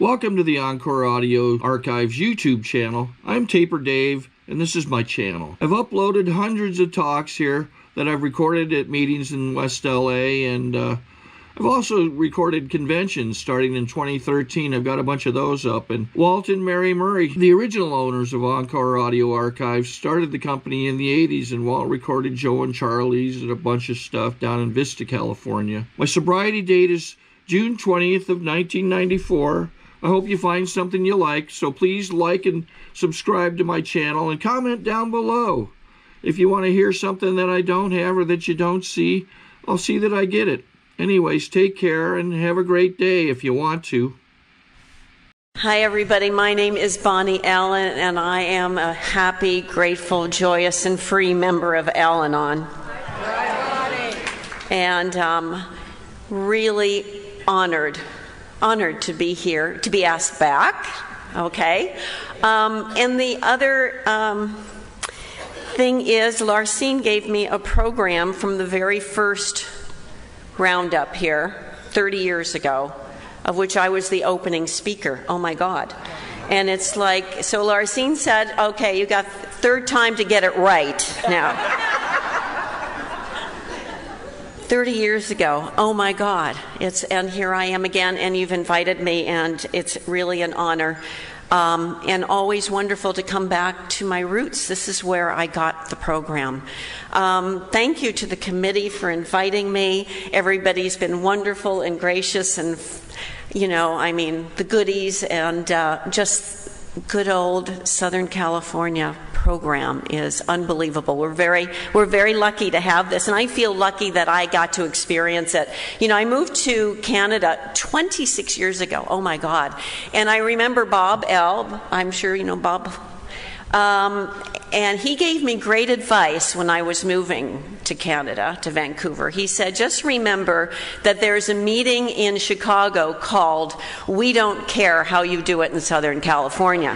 Welcome to the Encore Audio Archives YouTube channel. I'm Taper Dave, and this is my channel. I've uploaded hundreds of talks here that I've recorded at meetings in West LA, and I've also recorded conventions starting in 2013. I've got a bunch of those up. And Walt and Mary Murray, the original owners of Encore Audio Archives, started the company in the 80s, and Walt recorded Joe and Charlie's and a bunch of stuff down in Vista, California. My sobriety date is June 20th of 1994. I hope you find something you like, so please like and subscribe to my channel and comment down below. If you want to hear something that I don't have or that you don't see, I'll see that I get it. Anyways, take care and have a great day if you want to. Hi everybody, my name is Bonnie Allen, and I am a happy, grateful, joyous, and free member of Al-Anon. And really honored to be here, to be asked back, okay? And the other thing is, Larcene gave me a program from the very first Roundup here 30 years ago, of which I was the opening speaker. Oh my God. And it's like, so Larcene said, okay, you got third time to get it right now. 30 years ago. Oh my God. And here I am again, and you've invited me, and it's really an honor. And always wonderful to come back to my roots. This is where I got the program. Thank you to the committee for inviting me. Everybody's been wonderful and gracious, and, you know, I mean, the goodies, and just good old Southern California program is unbelievable. We're very lucky to have this, and I feel lucky that I got to experience it. You know, I moved to Canada 26 years ago. Oh my God. And I remember Bob Elb, I'm sure you know Bob, and he gave me great advice when I was moving to Canada, to Vancouver. He said, just remember that there's a meeting in Chicago called "We Don't Care How You Do It in Southern California."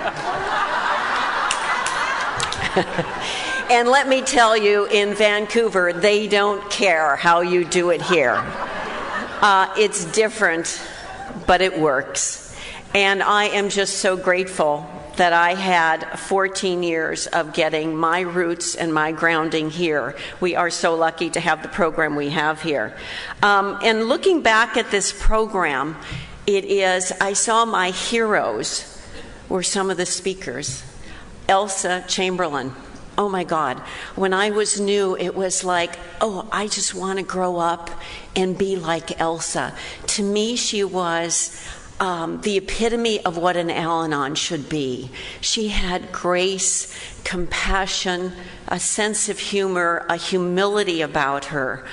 And let me tell you, in Vancouver, they don't care how you do it here. It's different, but it works. And I am just so grateful that I had 14 years of getting my roots and my grounding here. We are so lucky to have the program we have here. And looking back at this program, I saw my heroes were some of the speakers. Elsa Chamberlain. Oh my God. When I was new, it was like, oh, I just want to grow up and be like Elsa. To me, she was the epitome of what an Al-Anon should be. She had grace, compassion, a sense of humor, a humility about her.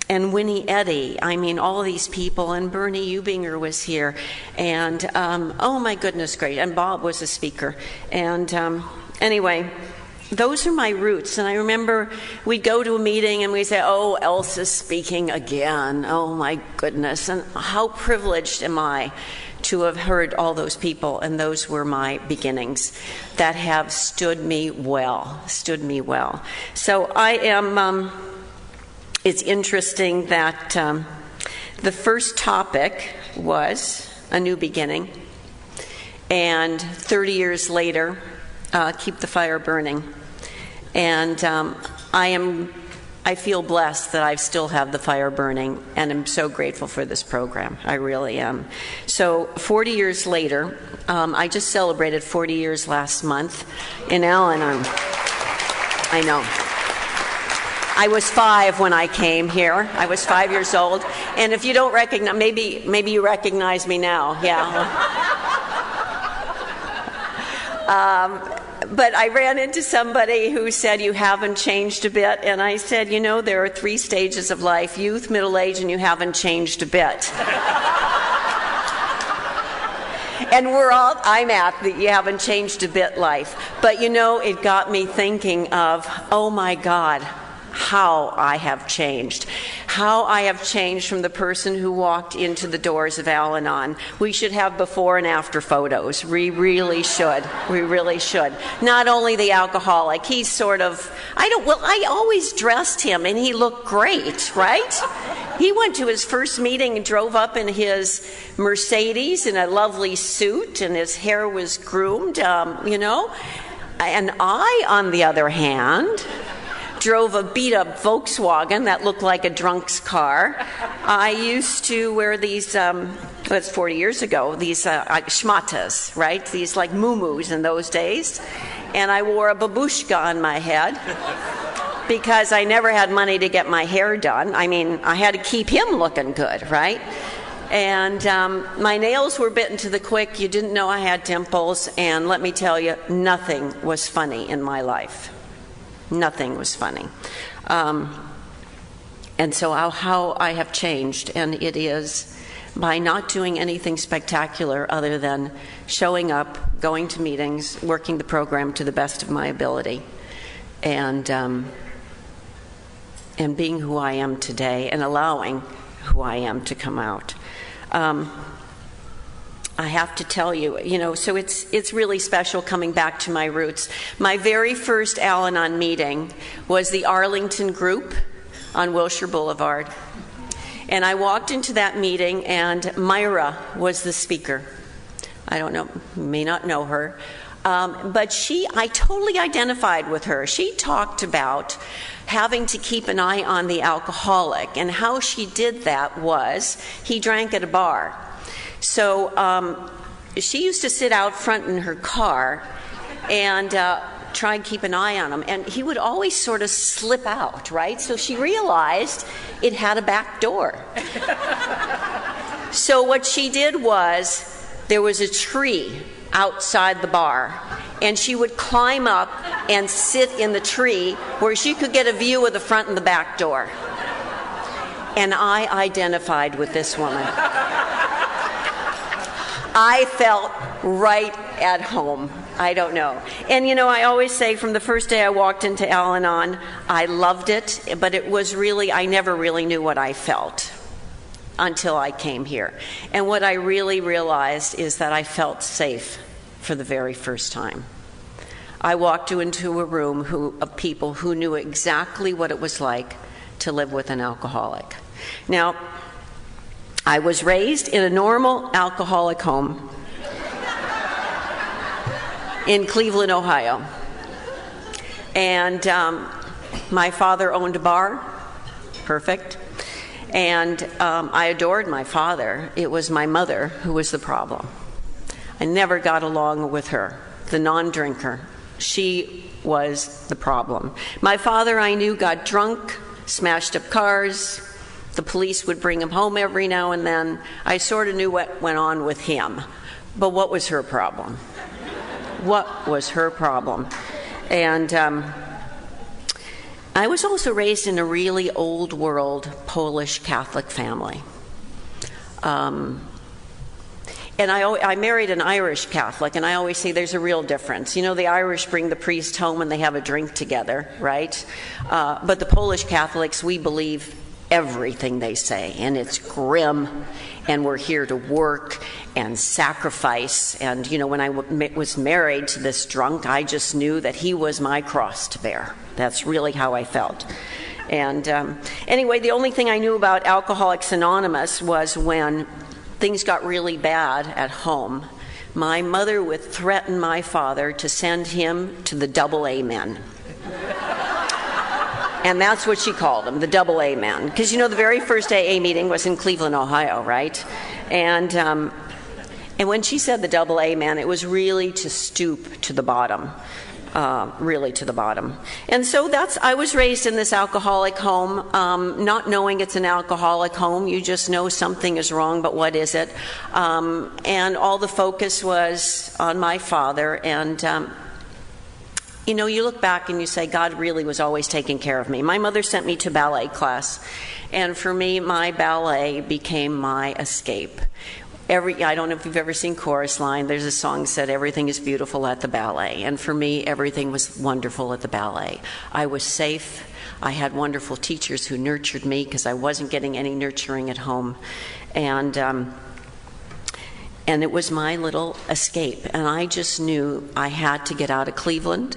And Winnie Eddy, I mean, all of these people, and Bernie Eubinger was here, and oh my goodness, great, and Bob was a speaker. And anyway, those are my roots. And I remember we'd go to a meeting and we'd say, oh, Elsa's speaking again, oh my goodness, and how privileged am I to have heard all those people, and those were my beginnings that have stood me well. So I am... It's interesting that the first topic was a new beginning, and 30 years later, keep the fire burning. And I feel blessed that I still have the fire burning, and I'm so grateful for this program. I really am. So 40 years later, I just celebrated 40 years last month in Al-Anon. I know. I was 5 when I came here. I was 5 years old. And if you don't recognize, maybe you recognize me now. Yeah. But I ran into somebody who said, you haven't changed a bit. And I said, you know, there are 3 stages of life: youth, middle age, and you haven't changed a bit. And I'm at the you haven't changed a bit life. But you know, it got me thinking of, oh my God, how I have changed. how I have changed from the person who walked into the doors of Al-Anon. We should have before and after photos. We really should. We really should. Not only the alcoholic, he's sort of, I always dressed him and he looked great, right? He went to his first meeting and drove up in his Mercedes in a lovely suit, and his hair was groomed, you know. And I, on the other hand, drove a beat-up Volkswagen that looked like a drunk's car. I used to wear these, that's 40 years ago, these schmatas, right? These like muumuus in those days. And I wore a babushka on my head because I never had money to get my hair done. I mean, I had to keep him looking good, right? And my nails were bitten to the quick. You didn't know I had dimples. And let me tell you, nothing was funny in my life. Nothing was funny. And so how I have changed, and it is by not doing anything spectacular other than showing up, going to meetings, working the program to the best of my ability, and being who I am today, and allowing who I am to come out. I have to tell you, you know, so it's really special coming back to my roots. My very first Al-Anon meeting was the Arlington group on Wilshire Boulevard. And I walked into that meeting, and Myra was the speaker. I don't know, you may not know her. But I totally identified with her. She talked about having to keep an eye on the alcoholic, and how she did that was he drank at a bar. So she used to sit out front in her car and try and keep an eye on him, and he would always sort of slip out, right? So she realized it had a back door. So what she did was, there was a tree outside the bar, and she would climb up and sit in the tree where she could get a view of the front and the back door. And I identified with this woman. I felt right at home. I don't know. And you know, I always say from the first day I walked into Al-Anon, I loved it, but it was really, I never really knew what I felt until I came here. And what I really realized is that I felt safe for the very first time. I walked into a room of people who knew exactly what it was like to live with an alcoholic. Now, I was raised in a normal alcoholic home in Cleveland, Ohio. And my father owned a bar. Perfect. And I adored my father. It was my mother who was the problem. I never got along with her, the non-drinker. She was the problem. My father, I knew, got drunk, smashed up cars. The police would bring him home every now and then. I sort of knew what went on with him. But what was her problem? What was her problem? And I was also raised in a really old world Polish Catholic family. And I married an Irish Catholic, and I always say there's a real difference. You know, the Irish bring the priest home and they have a drink together, right? But the Polish Catholics, we believe everything they say, and it's grim, and we're here to work and sacrifice. And you know, when I was married to this drunk, I just knew that he was my cross to bear. That's really how I felt. And anyway, the only thing I knew about Alcoholics Anonymous was when things got really bad at home, my mother would threaten my father to send him to the AA men. And that's what she called them, the AA men. Because you know, the very first AA meeting was in Cleveland, Ohio, right? And when she said the AA man, it was really to stoop to the bottom. Really to the bottom. And so I was raised in this alcoholic home, not knowing it's an alcoholic home. You just know something is wrong, but what is it? And all the focus was on my father. And you know, you look back and you say, God really was always taking care of me. My mother sent me to ballet class, and for me, my ballet became my escape. I don't know if you've ever seen Chorus Line. There's a song that said, everything is beautiful at the ballet. And for me, everything was wonderful at the ballet. I was safe. I had wonderful teachers who nurtured me because I wasn't getting any nurturing at home. And it was my little escape. And I just knew I had to get out of Cleveland.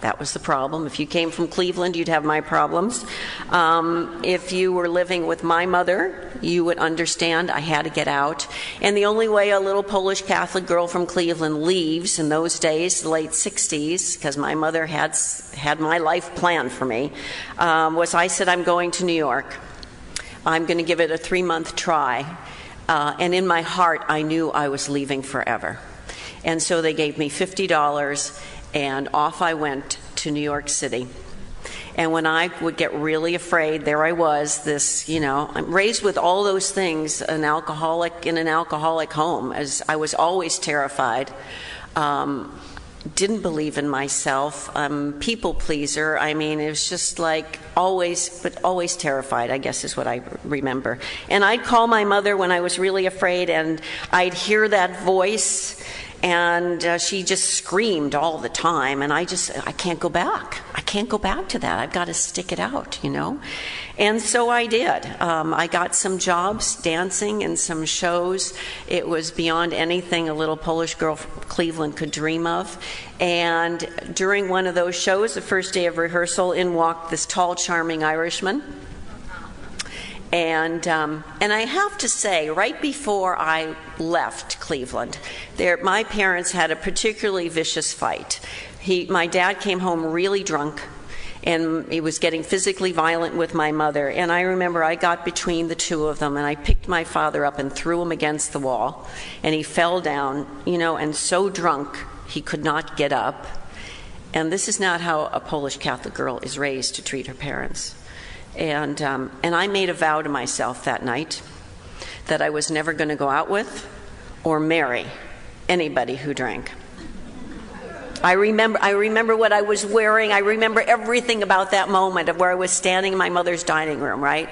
That was the problem. If you came from Cleveland, you'd have my problems. If you were living with my mother, you would understand I had to get out. And the only way a little Polish Catholic girl from Cleveland leaves in those days, the late 60s, because my mother had my life planned for me, was I said, I'm going to New York. I'm going to give it a 3-month try. And in my heart, I knew I was leaving forever. And so they gave me $50, and off I went to New York City. And when I would get really afraid, there I was, this, I'm raised with all those things, an alcoholic in an alcoholic home, as I was always terrified. Didn't believe in myself, people pleaser. I mean, it was just like always terrified, I guess is what I remember. And I'd call my mother when I was really afraid, and I'd hear that voice, and she just screamed all the time, and I can't go back. I can't go back to that. I've got to stick it out, And so I did. I got some jobs dancing in some shows. It was beyond anything a little Polish girl from Cleveland could dream of. And during one of those shows, the first day of rehearsal, in walked this tall, charming Irishman. And I have to say, right before I left Cleveland, my parents had a particularly vicious fight. My dad came home really drunk, and he was getting physically violent with my mother. And I remember I got between the two of them, and I picked my father up and threw him against the wall. And he fell down, and so drunk he could not get up. And this is not how a Polish Catholic girl is raised to treat her parents. And I made a vow to myself that night that I was never going to go out with or marry anybody who drank. I remember what I was wearing. I remember everything about that moment of where I was standing in my mother's dining room, right?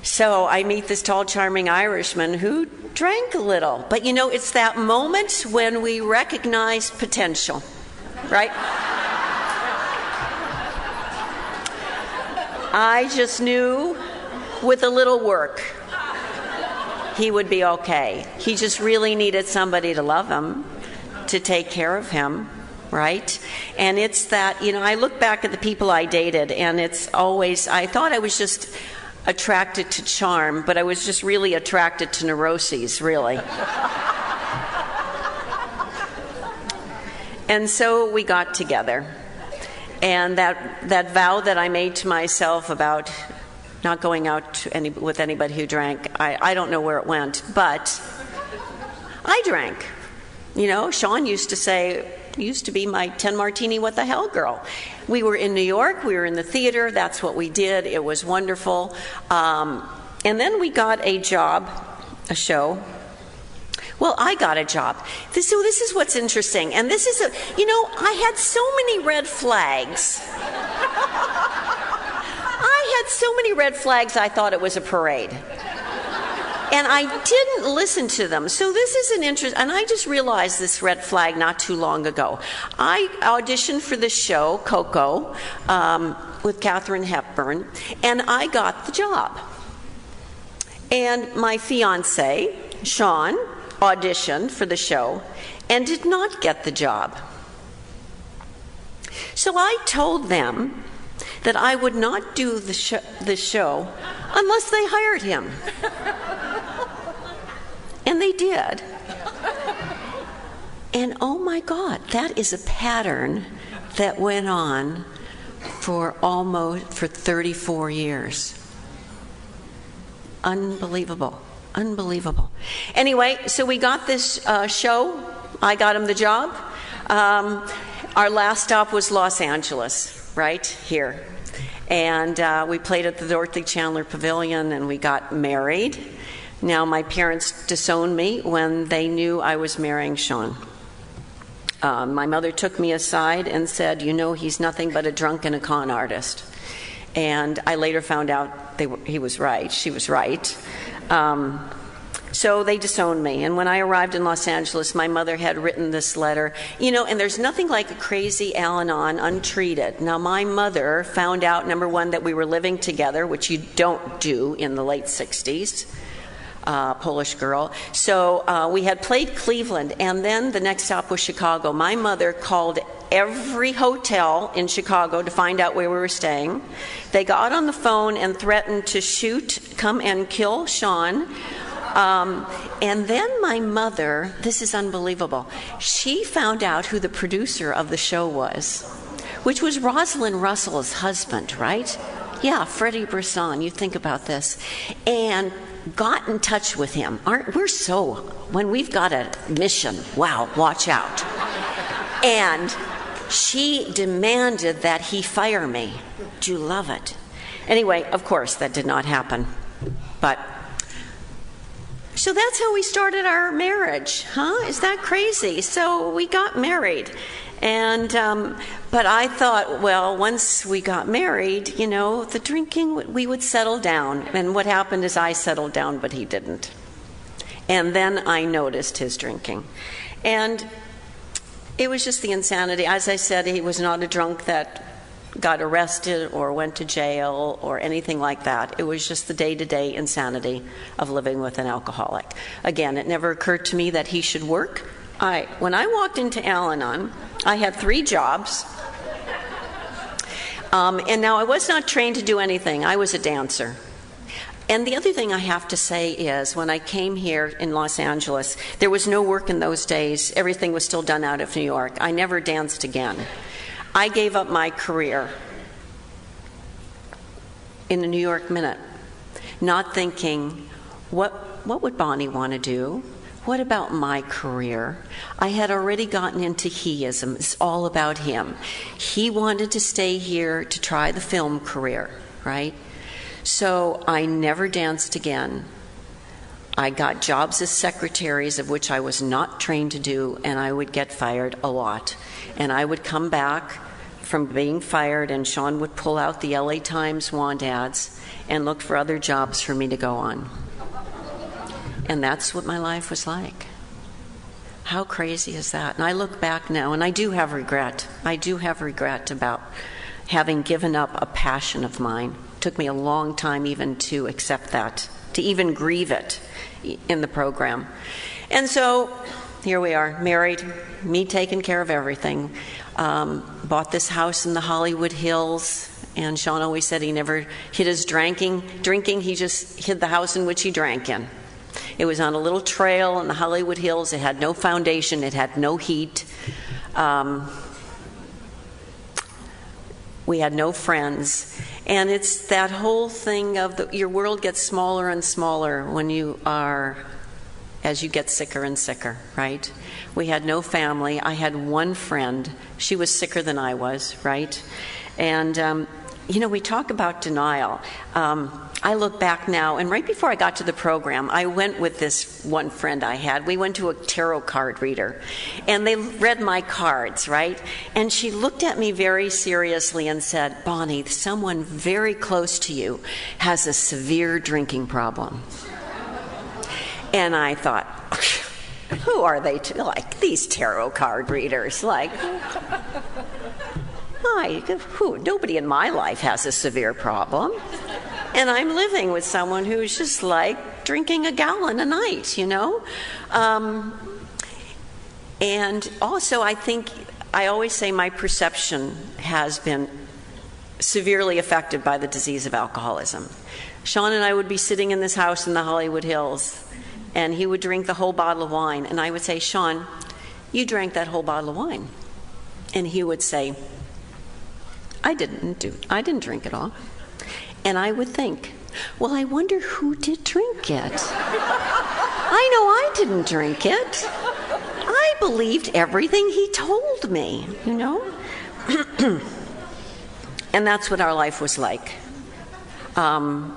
So I meet this tall, charming Irishman who drank a little. But it's that moment when we recognize potential, right? I just knew with a little work he would be okay. He just really needed somebody to love him, to take care of him, right? And it's that, I look back at the people I dated, and it's always, I thought I was just attracted to charm, but I was just really attracted to neuroses, really. And so we got together. And that vow that I made to myself about not going out with anybody who drank, I don't know where it went, but I drank. Sean used to be my 10 martini what the hell girl. We were in New York, we were in the theater, that's what we did, it was wonderful. And then we got a show. Well, I got a job. So this is what's interesting. And this is I had so many red flags. I thought it was a parade. And I didn't listen to them. So this is an interest, and I just realized this red flag not too long ago. I auditioned for this show, Coco, with Katharine Hepburn, and I got the job. And my fiancé, Sean, auditioned for the show and did not get the job. So I told them that I would not do the show unless they hired him. And they did. And oh my God, that is a pattern that went on for 34 years. Unbelievable. Anyway, so we got this show. I got him the job. Our last stop was Los Angeles, right here. And we played at the Dorothy Chandler Pavilion, and we got married. Now, my parents disowned me when they knew I was marrying Sean. My mother took me aside and said, he's nothing but a drunk and a con artist. And I later found out he was right. She was right. So they disowned me. And when I arrived in Los Angeles, my mother had written this letter. You know, and there's nothing like a crazy Al-Anon untreated. Now, my mother found out, number one, that we were living together, which you don't do in the late 60s. Polish girl. So we had played Cleveland, and then the next stop was Chicago. My mother called every hotel in Chicago to find out where we were staying. They got on the phone and threatened to shoot, come and kill Sean. And then my mother, this is unbelievable, she found out who the producer of the show was, which was Rosalind Russell's husband, right? Yeah, Freddie Brisson. You think about this. And got in touch with him. We're so, when we've got a mission, wow, watch out. And she demanded that he fire me. Do you love it? Anyway, of course, that did not happen. But, so that's how we started our marriage, huh? Is that crazy? So we got married. And, but I thought, well, once we got married, you know, the drinking, we would settle down. And what happened is I settled down, but he didn't. And then I noticed his drinking. And it was just the insanity. As I said, he was not a drunk that got arrested or went to jail or anything like that. It was just the day-to-day insanity of living with an alcoholic. Again, it never occurred to me that he should work. When I walked into Al-Anon, I had 3 jobs. And now I was not trained to do anything. I was a dancer. And the other thing I have to say is, when I came here in Los Angeles, there was no work in those days. Everything was still done out of New York. I never danced again. I gave up my career in the New York Minute, not thinking, what would Bonnie want to do? What about my career? I had already gotten into heism. It's all about him. He wanted to stay here to try the film career, right? So I never danced again. I got jobs as secretaries, of which I was not trained to do, and I would get fired a lot. And I would come back from being fired, and Sean would pull out the LA Times want ads and look for other jobs for me to go on. And that's what my life was like. How crazy is that? And I look back now, and I do have regret. I do have regret about having given up a passion of mine. It took me a long time even to accept that, to even grieve it in the program. And so here we are, married, me taking care of everything. Bought this house in the Hollywood Hills, and Sean always said he never hid his drinking. He just hid the house in which he drank in. It was on a little trail in the Hollywood Hills. It had no foundation. It had no heat. We had no friends. And it's that whole thing of your world gets smaller and smaller as you get sicker and sicker, right? We had no family. I had one friend. She was sicker than I was, right? And, we talk about denial. I look back now, and right before I got to the program, I went with this one friend I had. We went to a tarot card reader, and they read my cards, right? And she looked at me very seriously and said, Bonnie, someone very close to you has a severe drinking problem. And I thought, who are they like these tarot card readers? Like, nobody in my life has a severe problem. And I'm living with someone who's just like drinking a gallon a night, And also, I always say my perception has been severely affected by the disease of alcoholism. Sean and I would be sitting in this house in the Hollywood Hills, and he would drink the whole bottle of wine. And I would say, Sean, you drank that whole bottle of wine. And he would say, I didn't drink it all. And I would think, well, I wonder who did drink it. I know I didn't drink it. I believed everything he told me, And that's what our life was like. The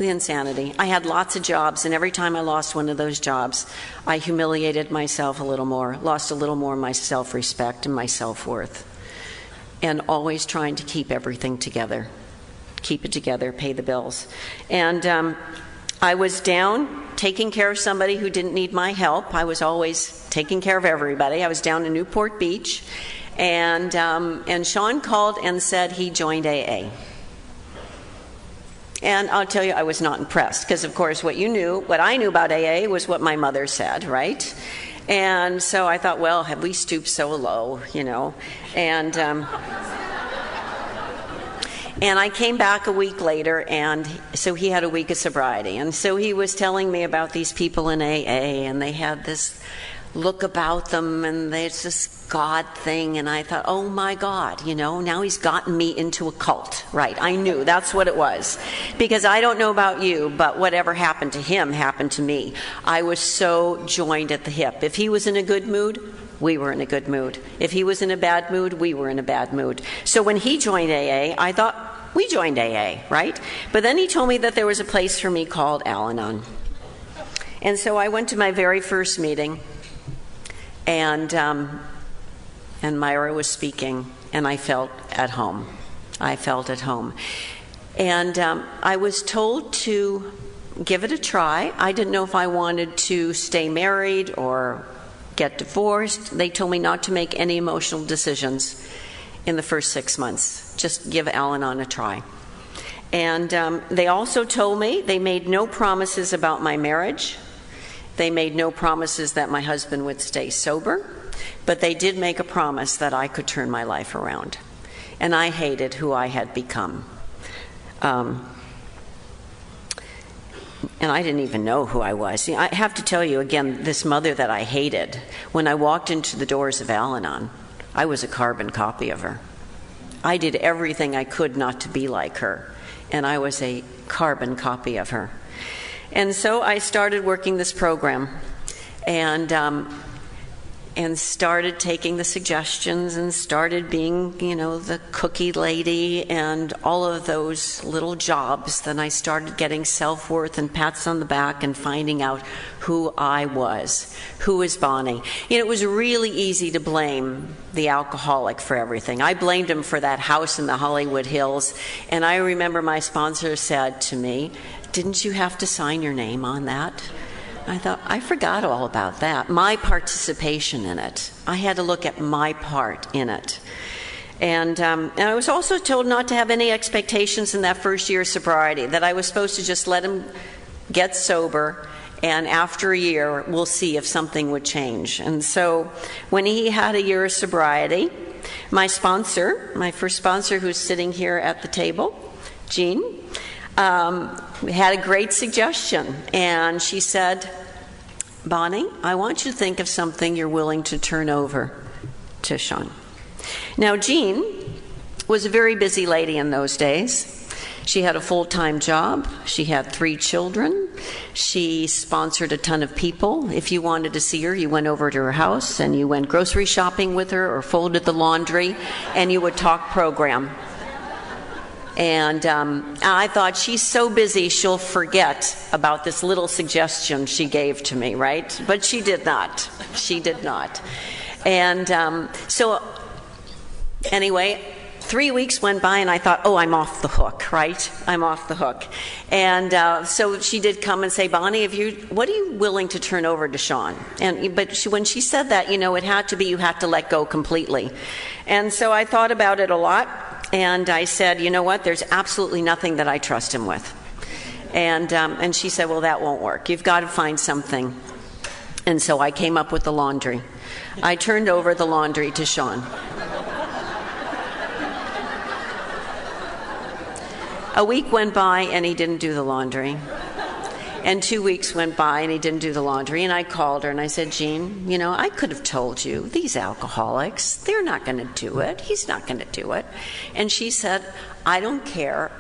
insanity. I had lots of jobs, and every time I lost one of those jobs, I humiliated myself a little more, lost a little more of my self-respect and my self-worth, and always trying to keep everything together. Keep it together, pay the bills. And I was down taking care of somebody who didn't need my help. I was always taking care of everybody. I was down in Newport Beach, and Sean called and said he joined AA. And I'll tell you, I was not impressed, because of course what I knew about AA was what my mother said, right? And so I thought, well, have we stooped so low, you know? And I came back a week later, and so he had a week of sobriety. And so he was telling me about these people in AA, and they had this look about them, and there's this God thing. And I thought, oh my God, you know, now he's gotten me into a cult. Right, I knew that's what it was. Because I don't know about you, but whatever happened to him happened to me. I was so joined at the hip. If he was in a good mood, we were in a good mood. If he was in a bad mood, we were in a bad mood. So when he joined AA, I thought, we joined AA, right? But then he told me that there was a place for me called Al-Anon. And so I went to my very first meeting, and Myra was speaking, and I felt at home. I felt at home. And I was told to give it a try. I didn't know if I wanted to stay married or get divorced. They told me not to make any emotional decisions in the first 6 months. Just give Al-Anon a try. And they also told me they made no promises about my marriage. They made no promises that my husband would stay sober, but they did make a promise that I could turn my life around. And I hated who I had become. And I didn't even know who I was. See, I have to tell you again, this mother that I hated, when I walked into the doors of Al-Anon, I was a carbon copy of her. I did everything I could not to be like her, and I was a carbon copy of her. And so I started working this program, and started taking the suggestions, and started being, you know, the cookie lady and all of those little jobs. Then I started getting self-worth and pats on the back and finding out who I was. Who is Bonnie? You know, it was really easy to blame the alcoholic for everything. I blamed him for that house in the Hollywood Hills, and I remember my sponsor said to me, "Didn't you have to sign your name on that?" I thought, I forgot all about that. My participation in it. I had to look at my part in it. And I was also told not to have any expectations in that first year of sobriety, that I was supposed to just let him get sober, and after a year, we'll see if something would change. And so when he had a year of sobriety, my sponsor, my first sponsor who's sitting here at the table, Jean, had a great suggestion, and she said, "Bonnie, I want you to think of something you're willing to turn over to Sean." Now, Jean was a very busy lady in those days. She had a full-time job. She had 3 children. She sponsored a ton of people. If you wanted to see her, you went over to her house, and you went grocery shopping with her or folded the laundry, and you would talk program. And I thought, she's so busy she'll forget about this little suggestion she gave to me, right? But she did not. She did not. And so anyway, 3 weeks went by, and I thought, oh, I'm off the hook, right? I'm off the hook. And so she did come and say, "Bonnie, what are you willing to turn over to Sean?" But when she said that, you know, it had to be, you had to let go completely. And so I thought about it a lot. And I said, "You know what, there's absolutely nothing that I trust him with." And she said, "Well, that won't work. You've got to find something." And so I came up with the laundry. I turned over the laundry to Sean. A week went by, and he didn't do the laundry. And 2 weeks went by, and he didn't do the laundry. And I called her, and I said, "Jean, you know, I could have told you, these alcoholics, they're not going to do it. He's not going to do it." And she said, "I don't care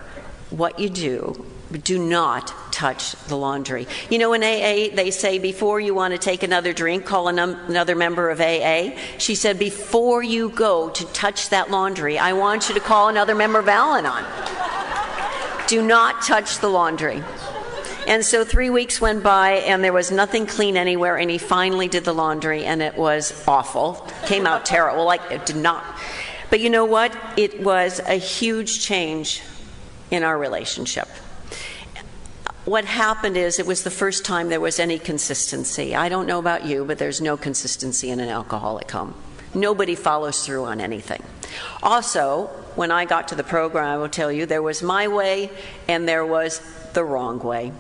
what you do, but do not touch the laundry." You know, in AA, they say before you want to take another drink, call another member of AA. She said, before you go to touch that laundry, I want you to call another member of Al-Anon. Do not touch the laundry. And so 3 weeks went by, and there was nothing clean anywhere, and he finally did the laundry, and it was awful. Came out terrible, like it did not. But you know what? It was a huge change in our relationship. what happened is it was the first time there was any consistency. I don't know about you, but there's no consistency in an alcoholic home. Nobody follows through on anything. Also, when I got to the program, I will tell you, there was my way and there was the wrong way.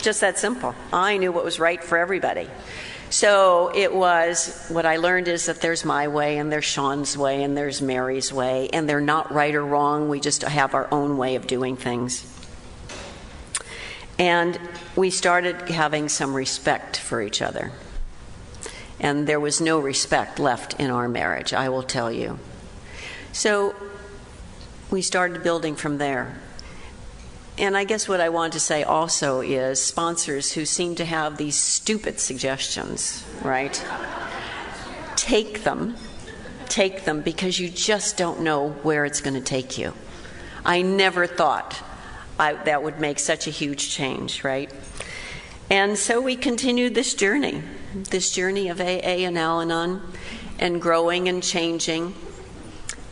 Just that simple. I knew what was right for everybody. So it was, what I learned is that there's my way and there's Sean's way and there's Mary's way, and they're not right or wrong. We just have our own way of doing things. And we started having some respect for each other. And there was no respect left in our marriage, I will tell you. So we started building from there. And I guess what I want to say also is sponsors who seem to have these stupid suggestions, right? Take them, because you just don't know where it's going to take you. I never thought that would make such a huge change, right? And so we continued this journey of AA and Al-Anon, and growing and changing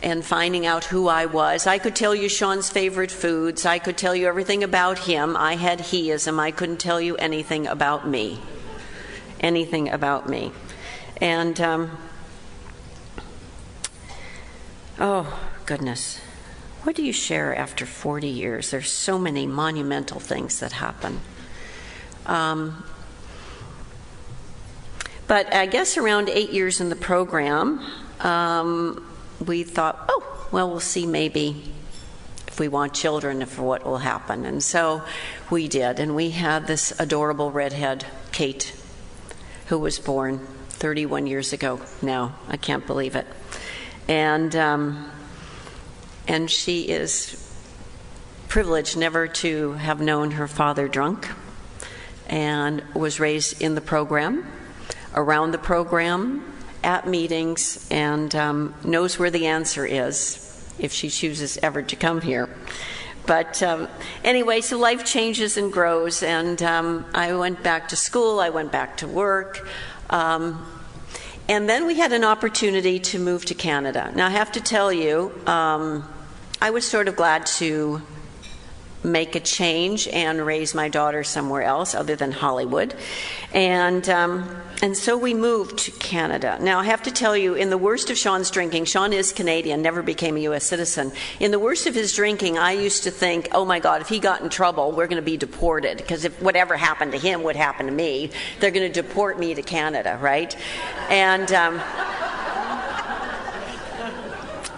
and finding out who I was. I could tell you Sean's favorite foods. I could tell you everything about him. I had he-ism. I couldn't tell you anything about me. Anything about me. And, oh, goodness. What do you share after 40 years? There's so many monumental things that happen. But I guess around 8 years in the program, we thought, oh, well, we'll see maybe if we want children, if what will happen. And so we did. And we had this adorable redhead, Kate, who was born 31 years ago now. I can't believe it. And she is privileged never to have known her father drunk, and was raised in the program, around the program, at meetings, and knows where the answer is if she chooses ever to come here. But anyway, so life changes and grows, and I went back to school, I went back to work, and then we had an opportunity to move to Canada. Now I have to tell you, I was sort of glad to make a change and raise my daughter somewhere else other than Hollywood. And so we moved to Canada. Now, I have to tell you, in the worst of Sean's drinking, Sean is Canadian, never became a U.S. citizen. In the worst of his drinking, I used to think, oh my God, if he got in trouble, we're going to be deported. Because if whatever happened to him would happen to me, they're going to deport me to Canada, right?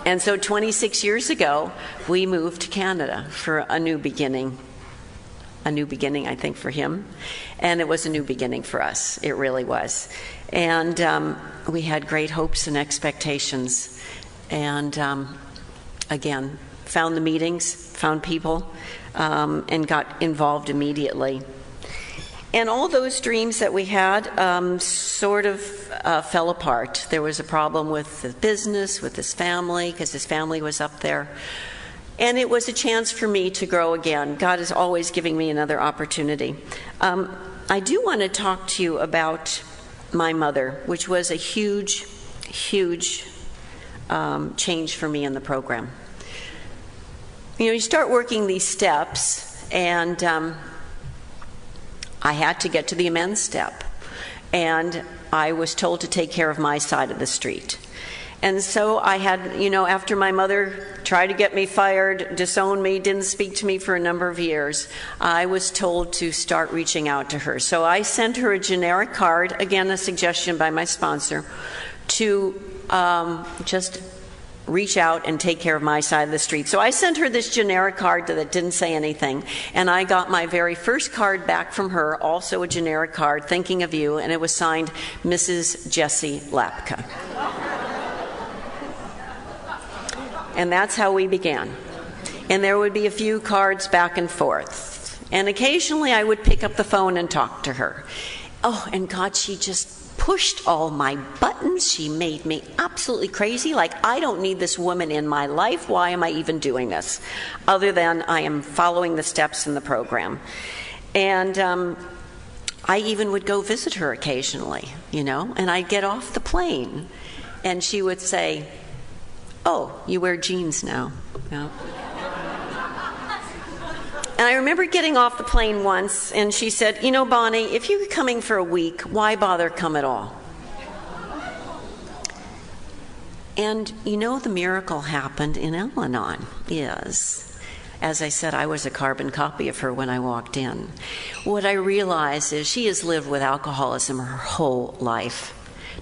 And so 26 years ago, we moved to Canada for a new beginning. A new beginning, I think, for him. And it was a new beginning for us. It really was. And we had great hopes and expectations. And again, found the meetings, found people, and got involved immediately. And all those dreams that we had sort of fell apart. There was a problem with the business, with his family, because his family was up there. And it was a chance for me to grow again. God is always giving me another opportunity. I do want to talk to you about my mother, which was a huge, huge change for me in the program. You know, you start working these steps, and I had to get to the amends step. And I was told to take care of my side of the street. And so I had, you know, after my mother tried to get me fired, disowned me, didn't speak to me for a number of years, I was told to start reaching out to her. So I sent her a generic card, again a suggestion by my sponsor, to just reach out and take care of my side of the street. So I sent her this generic card that didn't say anything, and I got my very first card back from her, also a generic card, thinking of you, and it was signed Mrs. Jessie Lapka. And that's how we began. And there would be a few cards back and forth. And occasionally I would pick up the phone and talk to her. Oh, and God, she just pushed all my buttons. She made me absolutely crazy. Like, I don't need this woman in my life. Why am I even doing this? Other than I am following the steps in the program. And I even would go visit her occasionally, you know, and I'd get off the plane. And she would say, oh, you wear jeans now. No. And I remember getting off the plane once, and she said, you know, Bonnie, if you're coming for a week, why bother come at all? And you know, the miracle happened in Al-Anon is, as I said, I was a carbon copy of her when I walked in. What I realized is she has lived with alcoholism her whole life.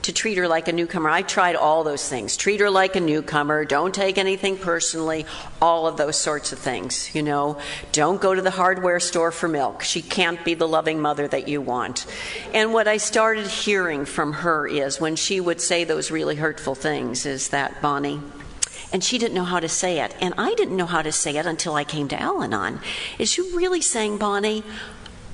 To treat her like a newcomer, I tried all those things. Treat her like a newcomer, don't take anything personally, all of those sorts of things, you know. Don't go to the hardware store for milk. She can't be the loving mother that you want. And what I started hearing from her is, when she would say those really hurtful things, is that, Bonnie, and she didn't know how to say it, and I didn't know how to say it until I came to Al-Anon, is she really saying, Bonnie,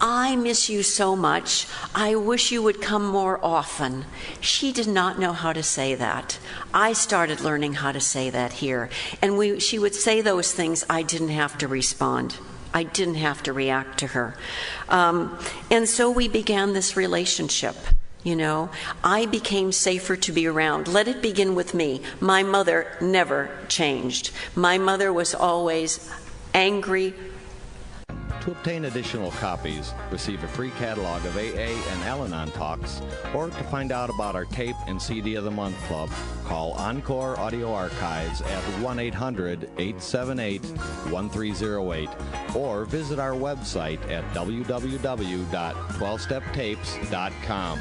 I miss you so much. I wish you would come more often. She did not know how to say that. I started learning how to say that here. And she would say those things. I didn't have to respond. I didn't have to react to her. And so we began this relationship. You know, I became safer to be around. Let it begin with me. My mother never changed. My mother was always angry. To obtain additional copies, receive a free catalog of AA and Al-Anon talks, or to find out about our tape and CD of the Month Club, call Encore Audio Archives at 1-800-878-1308, or visit our website at www.12steptapes.com.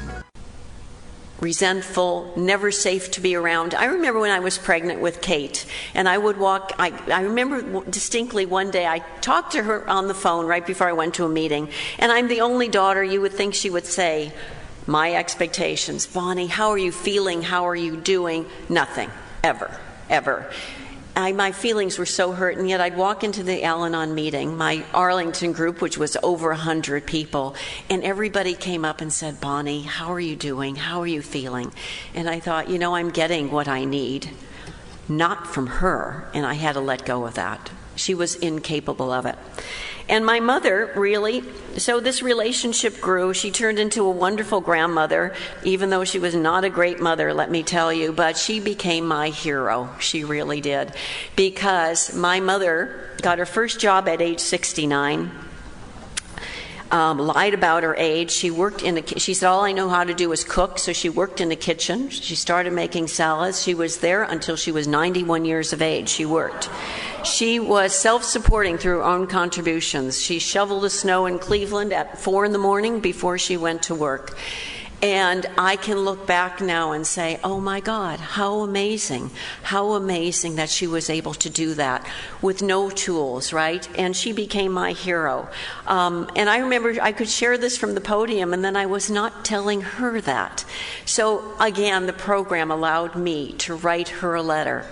Resentful, never safe to be around. I remember when I was pregnant with Kate, and I would walk, I remember distinctly one day I talked to her on the phone right before I went to a meeting, and I'm the only daughter. You would think she would say, my expectations, Bonnie, how are you feeling? How are you doing? Nothing, ever, ever. My feelings were so hurt, and yet I'd walk into the Al-Anon meeting, my Arlington group, which was over 100 people, and everybody came up and said, Bonnie, how are you doing? How are you feeling? And I thought, you know, I'm getting what I need, not from her, and I had to let go of that. She was incapable of it. And my mother, really, so this relationship grew. She turned into a wonderful grandmother, even though she was not a great mother, let me tell you, but she became my hero. She really did. Because my mother got her first job at age 69, lied about her age. She said, all I know how to do is cook, so she worked in the kitchen. She started making salads. She was there until she was 91 years of age. She worked. She was self-supporting through her own contributions. She shoveled the snow in Cleveland at 4 in the morning before she went to work. And I can look back now and say, oh my God, how amazing that she was able to do that with no tools, right? And she became my hero. And I remember I could share this from the podium, and then I was not telling her that. So again, the program allowed me to write her a letter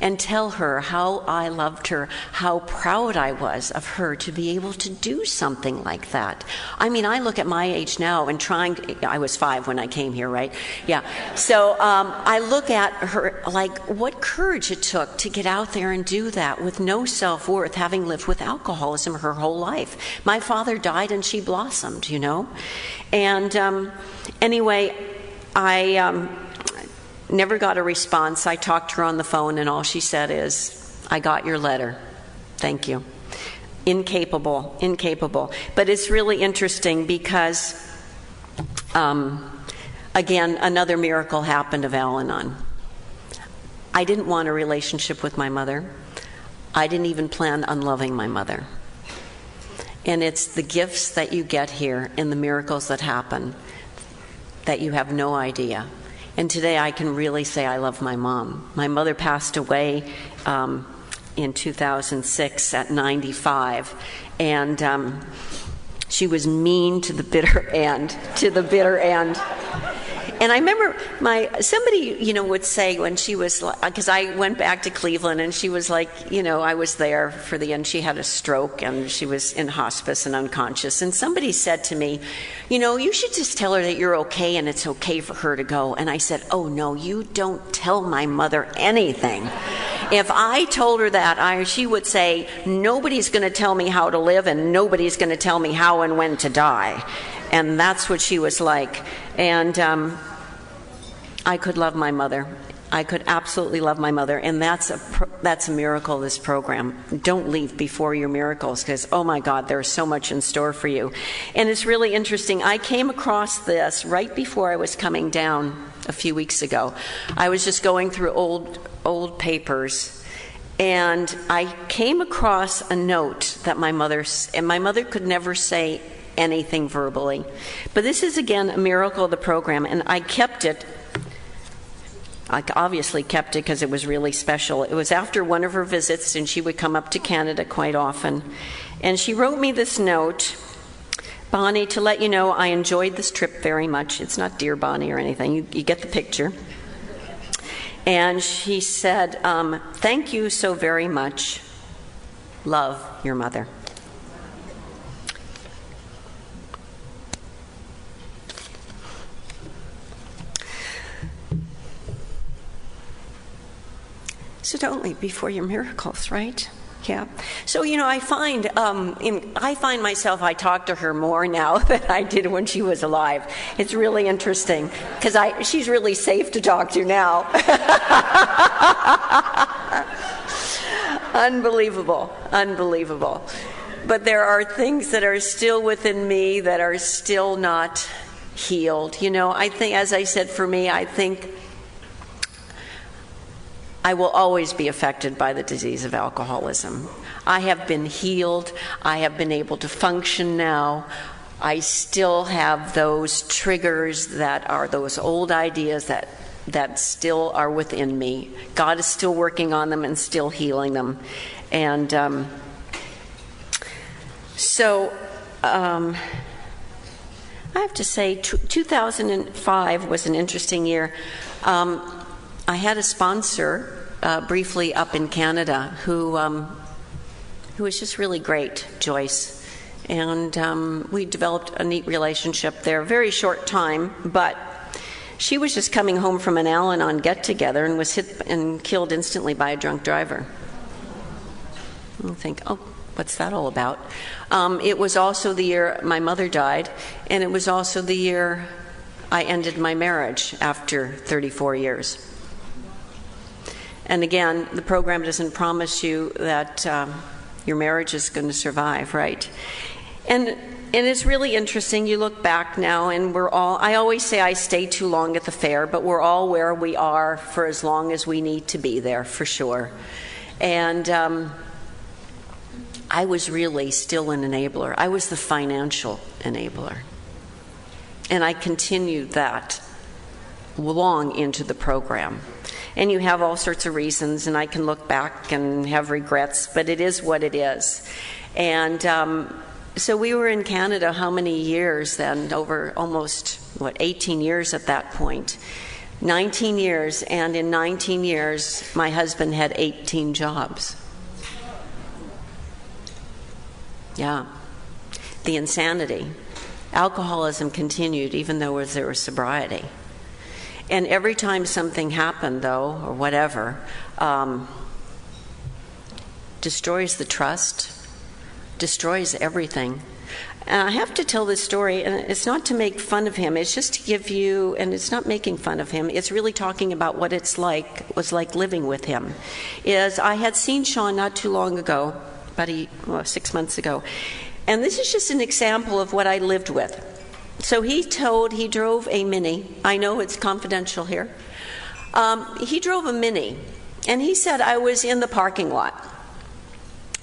and tell her how I loved her, how proud I was of her to be able to do something like that. I mean, I look at my age now and I was 5 when I came here, right? Yeah. So I look at her like what courage it took to get out there and do that with no self-worth, having lived with alcoholism her whole life. My father died and she blossomed, you know? And anyway, I never got a response. I talked to her on the phone, and all she said is, I got your letter. Thank you. Incapable. But it's really interesting because, again, another miracle happened of Al-Anon. I didn't want a relationship with my mother. I didn't even plan on loving my mother. And it's the gifts that you get here and the miracles that happen that you have no idea. And today I can really say I love my mom. My mother passed away in 2006 at 95, and she was mean to the bitter end, And I remember somebody, would say when she was, because I went back to Cleveland and she was like, I was there for the end. She had a stroke and she was in hospice and unconscious. And somebody said to me, you should just tell her that you're okay and it's okay for her to go. And I said, oh no, you don't tell my mother anything. If I told her that, she would say, nobody's going to tell me how to live and nobody's going to tell me how and when to die. And that's what she was like. And I could love my mother. I could absolutely love my mother, and that's a miracle, this program. Don't leave before your miracles, because, oh my God, there's so much in store for you. And it's really interesting. I came across this right before I was coming down a few weeks ago. I was just going through old papers, and I came across a note that my mother could never say anything verbally. But this is, again, a miracle of the program, and I kept it. I obviously kept it because it was really special. It was after one of her visits, and she would come up to Canada quite often. And she wrote me this note: Bonnie, to let you know, I enjoyed this trip very much. It's not Dear Bonnie or anything. You get the picture. And she said, thank you so very much. Love, your mother. So don't leave before your miracles, right? Yeah. So, I find myself, I talk to her more now than I did when she was alive. It's really interesting, because she's really safe to talk to now. Unbelievable. But there are things that are still within me that are still not healed. I think, as I said, for me, I think I will always be affected by the disease of alcoholism. I have been healed. I have been able to function now. I still have those triggers that are those old ideas that still are within me. God is still working on them and still healing them. And I have to say, 2005 was an interesting year. I had a sponsor briefly up in Canada who was just really great, Joyce. And we developed a neat relationship there. Very short time, but she was just coming home from an Al-Anon get-together and was hit and killed instantly by a drunk driver. I think, oh, what's that all about? It was also the year my mother died, and it was also the year I ended my marriage after 34 years. And again, the program doesn't promise you that your marriage is going to survive, right? And it's really interesting. You look back now, and I always say I stay too long at the fair, but we're all where we are for as long as we need to be there, for sure. And I was really still an enabler. I was the financial enabler. And I continued that long into the program. And you have all sorts of reasons, and I can look back and have regrets, but it is what it is. And so we were in Canada how many years then? Over almost, 18 years at that point. 19 years, and in 19 years, my husband had 18 jobs. Yeah. The insanity. Alcoholism continued even though there was sobriety. And every time something happened, though, or whatever, destroys the trust, destroys everything. And I have to tell this story, and it's not to make fun of him, it's just to give you, and it's not making fun of him, it's really talking about what was like living with him. I had seen Sean not too long ago, about 6 months ago, and this is just an example of what I lived with. So he drove a Mini. I know it's confidential here. He drove a Mini, and he said I was in the parking lot.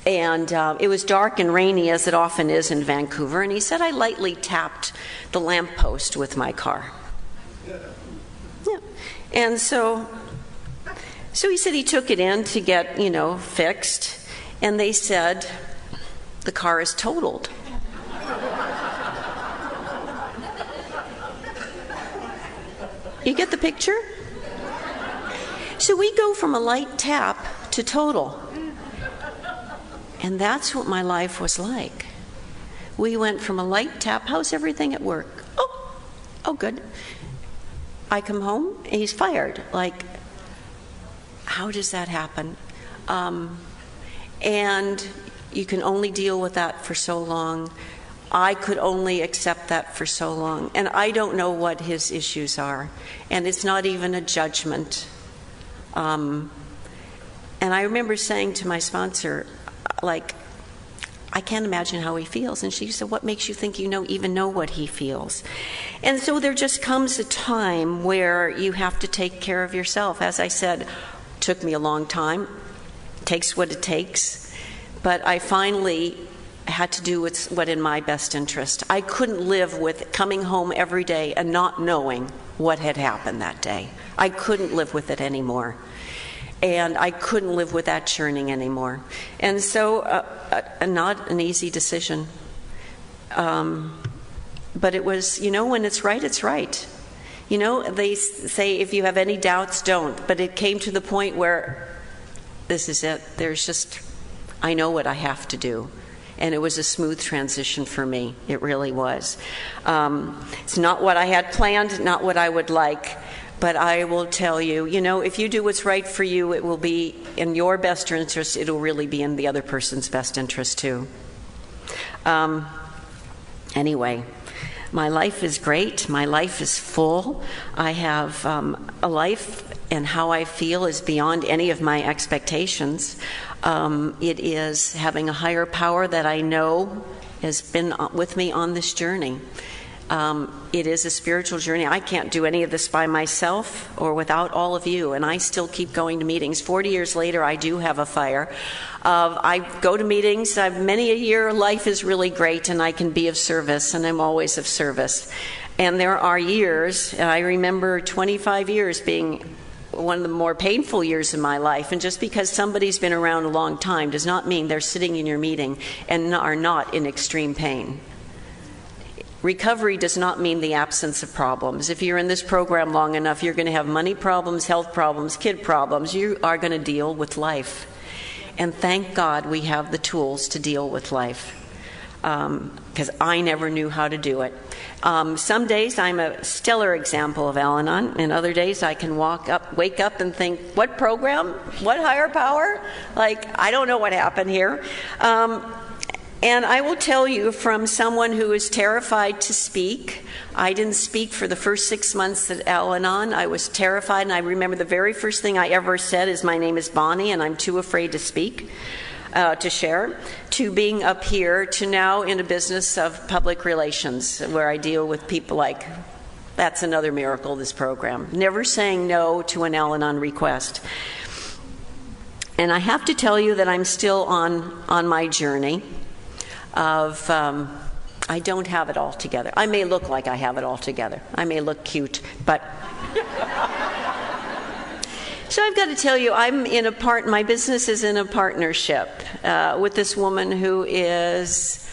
And it was dark and rainy, as it often is in Vancouver, and he said I lightly tapped the lamppost with my car. Yeah. And so he said he took it in to get, fixed, and they said, the car is totaled. You get the picture? So we go from a light tap to total. And that's what my life was like. We went from a light tap, how's everything at work? Oh, good. I come home, and he's fired. Like, how does that happen? And you can only deal with that for so long. I could only accept that for so long. And I don't know what his issues are. And it's not even a judgment. And I remember saying to my sponsor, like, I can't imagine how he feels. And she said, what makes you think you even know what he feels? And so there just comes a time where you have to take care of yourself. As I said, it took me a long time. It takes what it takes. But I finally had to do what in my best interest. I couldn't live with coming home every day and not knowing what had happened that day. I couldn't live with it anymore. And I couldn't live with that churning anymore. And so, not an easy decision. But it was, when it's right, it's right. They say if you have any doubts, don't. But it came to the point where this is it. I know what I have to do. And it was a smooth transition for me. It really was. It's not what I had planned, not what I would like. But I will tell you, if you do what's right for you, it will be in your best interest. It will really be in the other person's best interest, too. Anyway, my life is great. My life is full. I have a life, and how I feel is beyond any of my expectations. It is having a higher power that I know has been with me on this journey. It is a spiritual journey. I can't do any of this by myself or without all of you, and I still keep going to meetings. 40 years later, I do have a fire. I go to meetings. Many a year, life is really great, and I can be of service, and I'm always of service. And there are years, and I remember 25 years being one of the more painful years in my life, and just because somebody's been around a long time does not mean they're sitting in your meeting and are not in extreme pain. Recovery does not mean the absence of problems. If you're in this program long enough, you're going to have money problems, health problems, kid problems. You are going to deal with life. And thank God we have the tools to deal with life, because I never knew how to do it. Some days I'm a stellar example of Al-Anon, and other days I can wake up and think, what program? What higher power? I don't know what happened here. And I will tell you, from someone who is terrified to speak, I didn't speak for the first 6 months at Al-Anon. I was terrified, and I remember the very first thing I ever said is, my name is Bonnie, and I'm too afraid to speak, to share, to being up here, to now in a business of public relations, where I deal with people that's another miracle, this program. Never saying no to an Al-Anon request. And I have to tell you that I'm still on my journey. I don't have it all together. I may look like I have it all together. I may look cute, but... So I've got to tell you, my business is in a partnership with this woman who is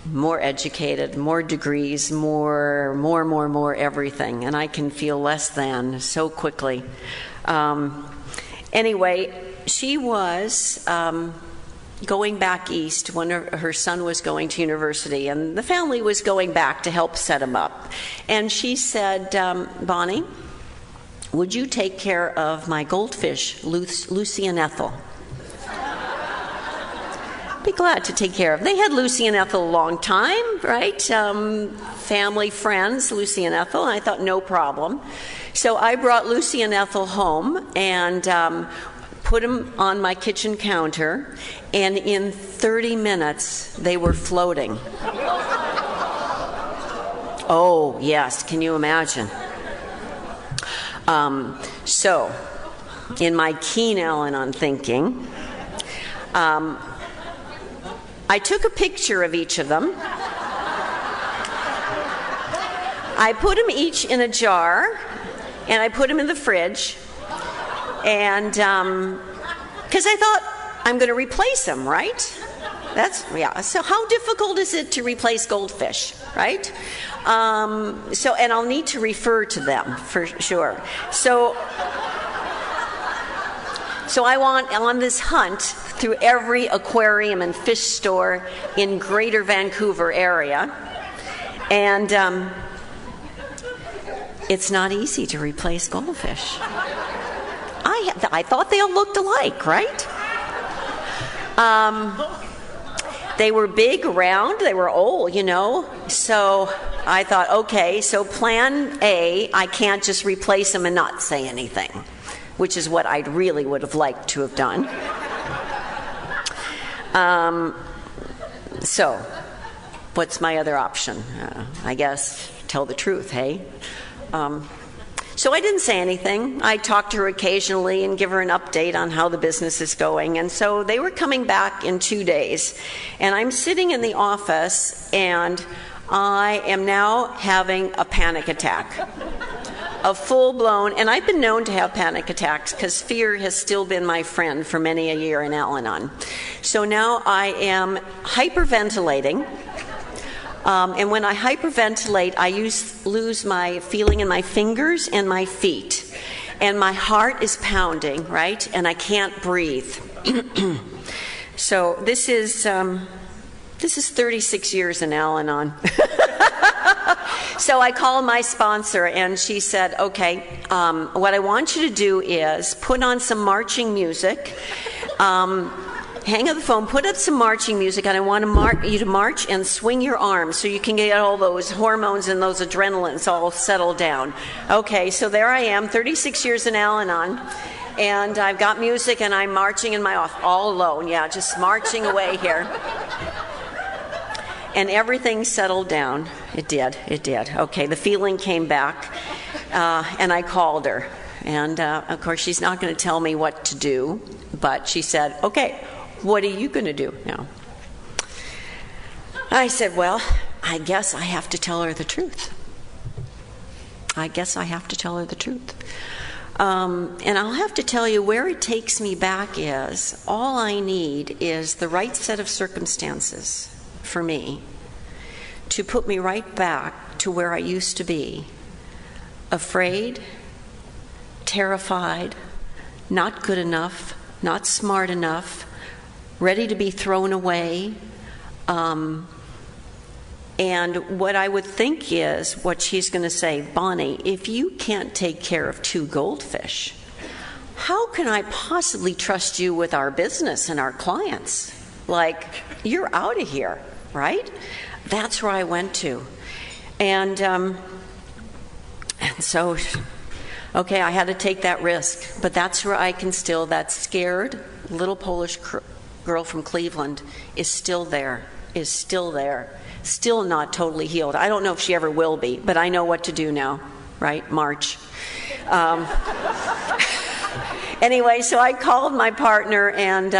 more educated, more degrees, more everything, and I can feel less than so quickly. Anyway, she was... going back east when her son was going to university, and the family was going back to help set him up. And she said, Bonnie, would you take care of my goldfish, Lucy and Ethel? Be glad to take care of. They had Lucy and Ethel a long time, right? Family friends, Lucy and Ethel, and I thought, no problem. So I brought Lucy and Ethel home and put them on my kitchen counter, and in 30 minutes they were floating. Oh yes, can you imagine? So in my keen Al-Anon thinking, I took a picture of each of them. I put them each in a jar, and I put them in the fridge. And because I thought, I'm going to replace them, right? So how difficult is it to replace goldfish, right? And I'll need to refer to them for sure. So I want on this hunt through every aquarium and fish store in Greater Vancouver area, and it's not easy to replace goldfish. I thought they all looked alike, right? They were big, round, they were old, So I thought, okay, so plan A, I can't just replace them and not say anything. which is what I really would have liked to have done. So, what's my other option? I guess tell the truth, hey? So I didn't say anything. I talked to her occasionally and give her an update on how the business is going. And so they were coming back in 2 days. And I'm sitting in the office, and I am now having a panic attack. A full-blown, and I've been known to have panic attacks because fear has still been my friend for many a year in Al-Anon. So now I am hyperventilating. And when I hyperventilate, I lose my feeling in my fingers and my feet. And my heart is pounding, right? And I can't breathe. So this is 36 years in Al-Anon. So I called my sponsor, and she said, okay, what I want you to do is put on some marching music. Hang up the phone, put up some marching music, and I want you to march and swing your arms so you can get all those hormones and those adrenalines all settled down. Okay, so there I am, 36 years in Al-Anon, and I've got music, and I'm marching in my office, all alone, yeah, just marching away here. And everything settled down. It did. Okay, the feeling came back, and I called her. And, of course, she's not going to tell me what to do, but she said, okay, what are you going to do now? I said, well, I guess I have to tell her the truth. And I'll have to tell you where it takes me back is all I need is the right set of circumstances for me to put me right back to where I used to be. Afraid, terrified, not good enough, not smart enough, ready to be thrown away. And what I would think is, what she's going to say, Bonnie, if you can't take care of 2 goldfish, how can I possibly trust you with our business and our clients? Like, you're out of here, right? That's where I went to. And so, okay, I had to take that risk. But that's where I can still, that scared little Polish girl from Cleveland is still there. Still not totally healed. I don't know if she ever will be, but I know what to do now, right? March. Anyway, so I called my partner and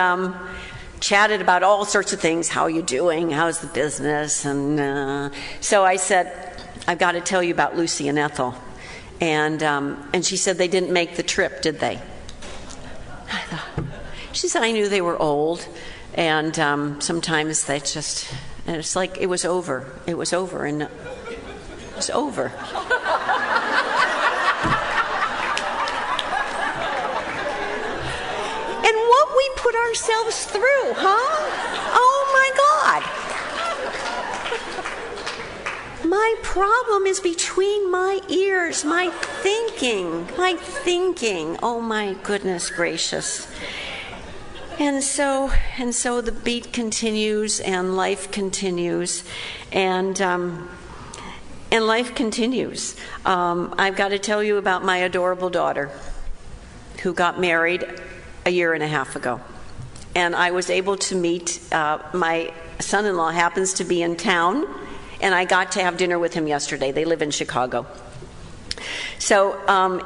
chatted about all sorts of things. How are you doing? How's the business? And so I said, I've got to tell you about Lucy and Ethel. And she said, they didn't make the trip, did they? She said, I knew they were old, and sometimes they just, and it's like it was over, and it was over. And what we put ourselves through, huh? Oh my God. My problem is between my ears, my thinking. Oh my goodness gracious. And so the beat continues, and life continues, and life continues. I've got to tell you about my adorable daughter, who got married a year and a half ago, and I was able to meet my son-in-law. Happens to be in town, and I got to have dinner with him yesterday. They live in Chicago, so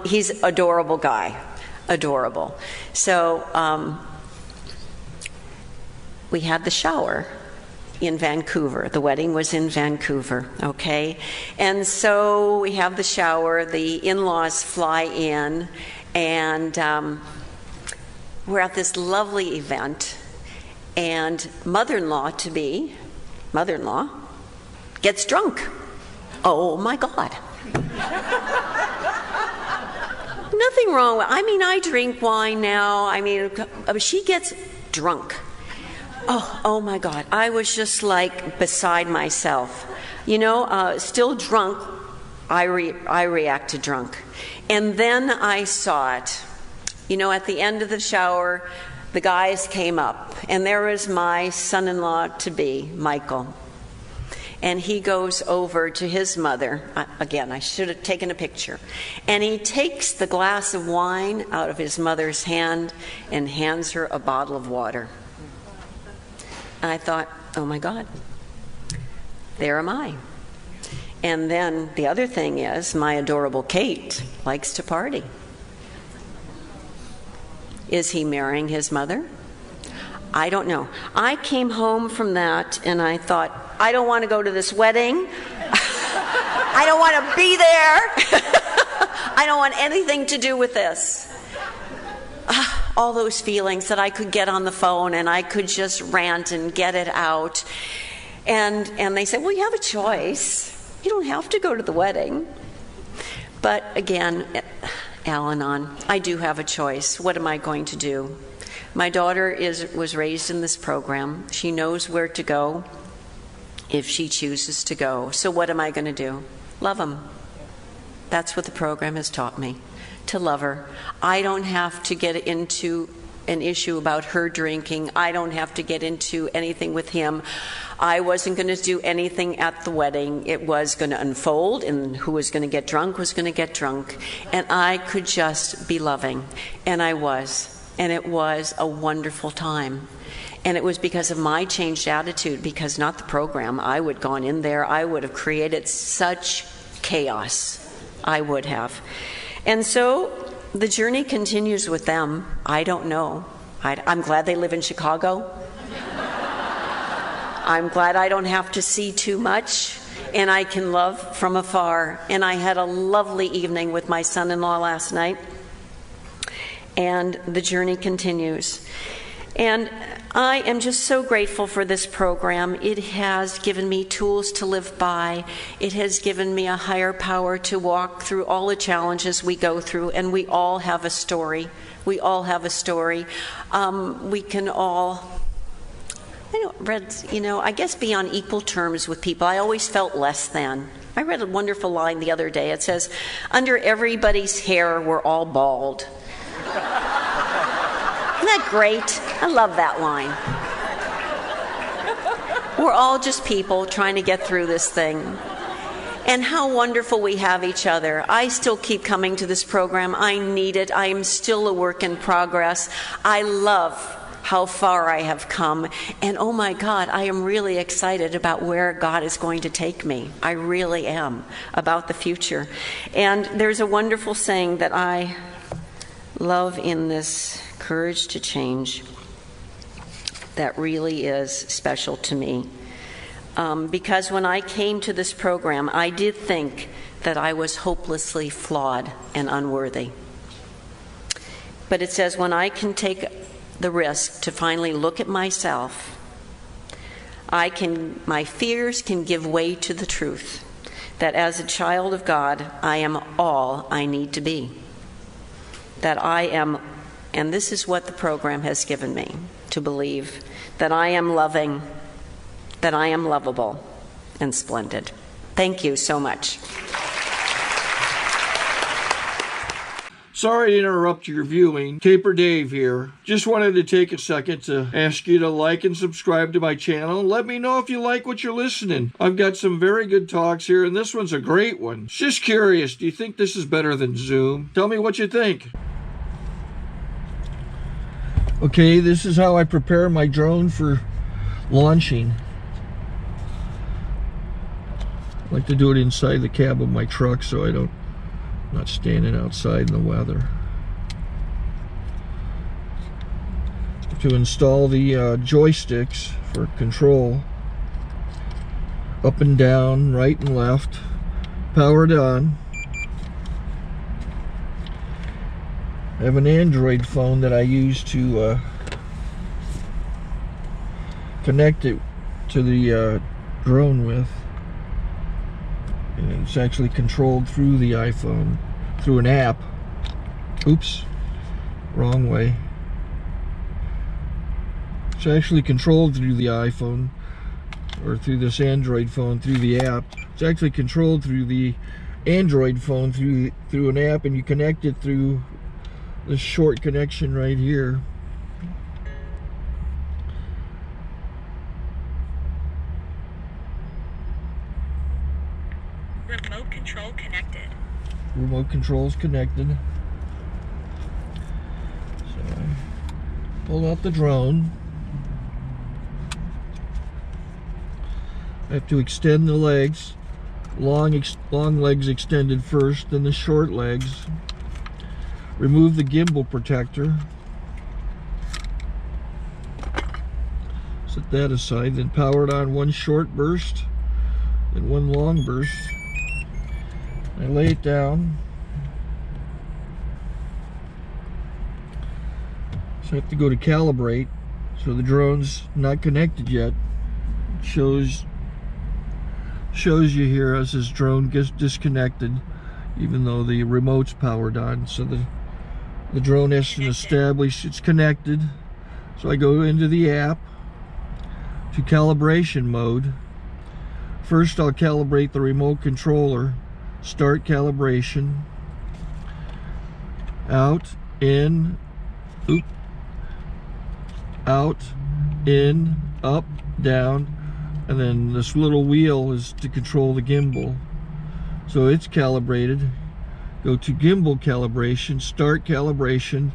he's adorable guy, adorable. So. We had the shower in Vancouver. The wedding was in Vancouver, okay? And so we have the shower, the in-laws fly in, and we're at this lovely event, and mother-in-law gets drunk. Oh my God. Nothing wrong with, I drink wine now. She gets drunk. Oh my God. I was just like beside myself. Still drunk, I reacted drunk. And then I saw it. At the end of the shower, the guys came up, and there was my son-in-law to be, Michael. And he goes over to his mother. Again, I should have taken a picture. And he takes the glass of wine out of his mother's hand and hands her a bottle of water. And I thought, oh my God, there am I. And then the other thing is, my adorable Kate likes to party. Is he marrying his mother? I don't know. I came home from that and I thought, I don't want to go to this wedding. I don't want to be there. I don't want anything to do with this. All those feelings that I could get on the phone and I could just rant and get it out. And they said, well, you have a choice. You don't have to go to the wedding. But again, Al-Anon, I do have a choice. What am I going to do? My daughter was raised in this program. She knows where to go if she chooses to go. So what am I going to do? Love them. That's what the program has taught me, to love her. I don't have to get into an issue about her drinking. I don't have to get into anything with him. I wasn't going to do anything at the wedding. It was going to unfold, and who was going to get drunk was going to get drunk. And I could just be loving. And I was. And it was a wonderful time. And it was because of my changed attitude, because not the program. I would have gone in there. I would have created such chaos. I would have. And so the journey continues with them. I don't know. I'm glad they live in Chicago. I'm glad I don't have to see too much, and I can love from afar. And I had a lovely evening with my son-in-law last night, and the journey continues. And I am just so grateful for this program. It has given me tools to live by. It has given me a higher power to walk through all the challenges we go through, and we all have a story. We all have a story. We can all, I guess, be on equal terms with people. I always felt less than. I read a wonderful line the other day. It says, under everybody's hair, we're all bald. Isn't that great? I love that line. We're all just people trying to get through this thing. And how wonderful we have each other. I still keep coming to this program. I need it. I am still a work in progress. I love how far I have come. And oh my God, I am really excited about where God is going to take me. I really am, about the future. And there's a wonderful saying that I love in this courage to change that really is special to me. Because when I came to this program, I did think that I was hopelessly flawed and unworthy. But it says when I can take the risk to finally look at myself, my fears can give way to the truth that as a child of God, I am all I need to be. That I am, and this is what the program has given me, to believe that I am loving, that I am lovable and splendid. Thank you so much. Sorry to interrupt your viewing. Taper Dave here. Just wanted to take a second to ask you to like and subscribe to my channel. Let me know if you like what you're listening. I've got some very good talks here, and this one's a great one. Just curious, do you think this is better than Zoom? Tell me what you think. Okay, this is how I prepare my drone for launching. I like to do it inside the cab of my truck so I'm not standing outside in the weather. To install the joysticks for control, up and down, right and left, powered on. I have an Android phone that I use to connect it to the drone with. And it's actually controlled through the iPhone, through an app. Oops, wrong way. It's actually controlled through the iPhone, or through this Android phone, through the app. It's actually controlled through the Android phone, through an app, and you connect it through this short connection right here. remote control is connected. So pull out the drone. I have to extend the legs. Long legs extended first, then the short legs. Remove the gimbal protector. Set that aside, then power it on one short burst, then one long burst. I lay it down. So I have to go to calibrate. So the drone's not connected yet. It shows you here as this drone gets disconnected, even though the remote's powered on. So the drone has to establish it's connected. So I go into the app to calibration mode. First I'll calibrate the remote controller. Start calibration. Out, in, out, in, up, down, and then this little wheel is to control the gimbal. So it's calibrated. Go to gimbal calibration, start calibration,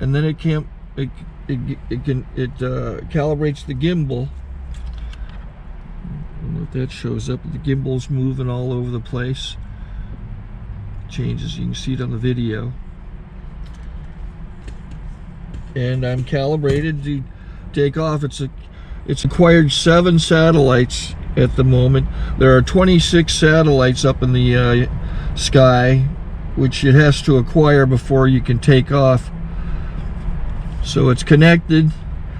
and then it calibrates the gimbal. I don't know if that shows up. The gimbal's moving all over the place. Changes, you can see it on the video. And I'm calibrated to take off. It's acquired 7 satellites at the moment. There are 26 satellites up in the sky, which it has to acquire before you can take off. So it's connected.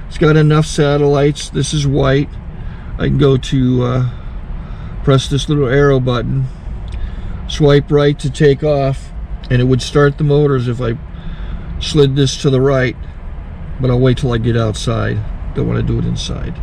It's got enough satellites. This is white. I can go to press this little arrow button, swipe right to take off, and it would start the motors if I slid this to the right. But I'll wait till I get outside. Don't want to do it inside.